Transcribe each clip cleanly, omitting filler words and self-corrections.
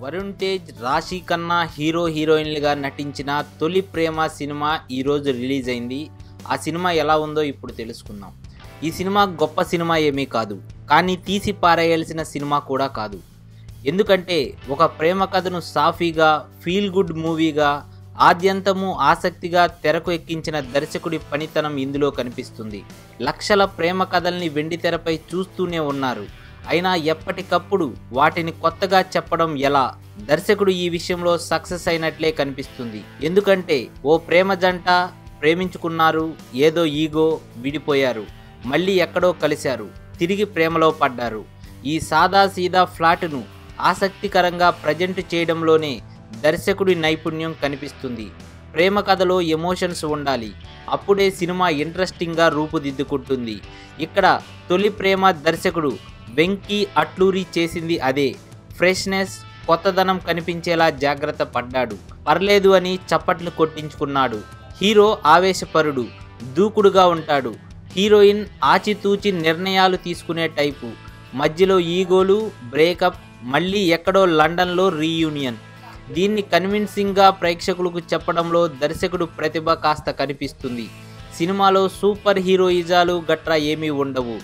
వరుణ్ తేజ్, రాశి ఖన్నా హీరో హీరోయిన్లుగా నటించిన తొలి ప్రేమ సినిమా ఈరోజు రిలీజ్ అయింది. ఆ సినిమా ఎలా ఉందో ఇప్పుడు తెలుసుకుందాం. ఈ సినిమా గొప్ప సినిమా ఏమీ కాదు, కానీ తీసి పారేయాల్సిన సినిమా కూడా కాదు. ఎందుకంటే ఒక ప్రేమ కథను సాఫీగా, ఫీల్ గుడ్ మూవీగా, ఆద్యంతము ఆసక్తిగా తెరకు ఎక్కించిన దర్శకుడి పనితనం ఇందులో కనిపిస్తుంది. లక్షల ప్రేమ కథల్ని వెండితెరపై చూస్తూనే ఉన్నారు. అయినా ఎప్పటికప్పుడు వాటిని కొత్తగా చెప్పడం ఎలా? దర్శకుడు ఈ విషయంలో సక్సెస్ అయినట్లే కనిపిస్తుంది. ఎందుకంటే ఓ ప్రేమ జంట ప్రేమించుకున్నారు, ఏదో ఈగో విడిపోయారు, మళ్ళీ ఎక్కడో కలిశారు, తిరిగి ప్రేమలో పడ్డారు. ఈ సాదా సీదా ఫ్లాట్ను ఆసక్తికరంగా ప్రజెంట్ చేయడంలోనే దర్శకుడి నైపుణ్యం కనిపిస్తుంది. ప్రేమ కథలో ఎమోషన్స్ ఉండాలి, అప్పుడే సినిమా ఇంట్రెస్టింగ్గా రూపుదిద్దుకుంటుంది. ఇక్కడ తొలి ప్రేమ దర్శకుడు వెంకీ అట్లూరి చేసింది అదే. ఫ్రెష్నెస్, కొత్తదనం కనిపించేలా జాగ్రత్త పడ్డాడు. పర్లేదు అని చప్పట్లు కొట్టించుకున్నాడు. హీరో ఆవేశపరుడు, దూకుడుగా ఉంటాడు. హీరోయిన్ ఆచితూచి నిర్ణయాలు తీసుకునే టైపు. మధ్యలో ఈగోలు, బ్రేకప్, మళ్ళీ ఎక్కడో లండన్లో రీయూనియన్. దీన్ని కన్విన్సింగ్గా ప్రేక్షకులకు చెప్పడంలో దర్శకుడు ప్రతిభ కాస్త కనిపిస్తుంది. సినిమాలో సూపర్ హీరోయిజాలు గట్రా ఏమీ ఉండవు.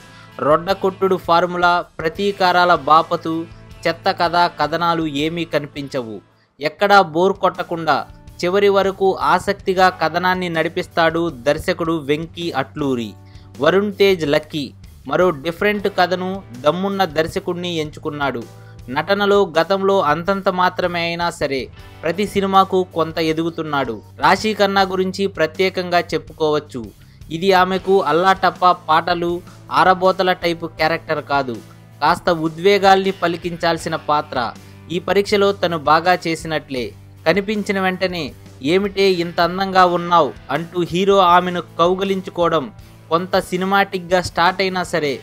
రొడ్డ కొట్టుడు ఫార్ములా, ప్రతీకారాల బాపతు, చెత్త కథ, కథనాలు ఏమీ కనిపించవు. ఎక్కడా బోర్ కొట్టకుండా చివరి వరకు ఆసక్తిగా కథనాన్ని నడిపిస్తాడు దర్శకుడు వెంకీ అట్లూరి. వరుణ్ తేజ్ లక్కీ, మరో డిఫరెంట్ కథను, దమ్మున్న దర్శకుడిని ఎంచుకున్నాడు. నటనలో గతంలో అంతంత మాత్రమే అయినా సరే ప్రతి సినిమాకు కొంత ఎదుగుతున్నాడు. రాశి ఖన్నా గురించి ప్రత్యేకంగా చెప్పుకోవచ్చు. ఇది ఆమెకు అల్లాటప్ప పాటలు, ఆరబోతల టైపు క్యారెక్టర్ కాదు, కాస్త ఉద్వేగాల్ని పలికించాల్సిన పాత్ర. ఈ పరీక్షలో తను బాగా చేసినట్లే కనిపించిన వెంటనే ఏమిటే ఇంత అందంగా ఉన్నావు అంటూ హీరో ఆమెను కౌగలించుకోవడం కొంత సినిమాటిక్గా స్టార్ట్ అయినా సరే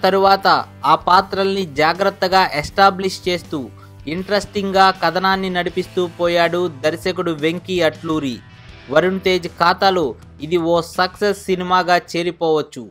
తరువాత ఆ పాత్రల్ని జాగ్రత్తగా ఎస్టాబ్లిష్ చేస్తూ ఇంట్రెస్టింగ్గా కథనాన్ని నడిపిస్తూ పోయాడు దర్శకుడు వెంకీ అట్లూరి. వరుణ్ తేజ్ ఖాతాలో ఇది ఓ సక్సెస్ సినిమాగా చేరిపోవచ్చు.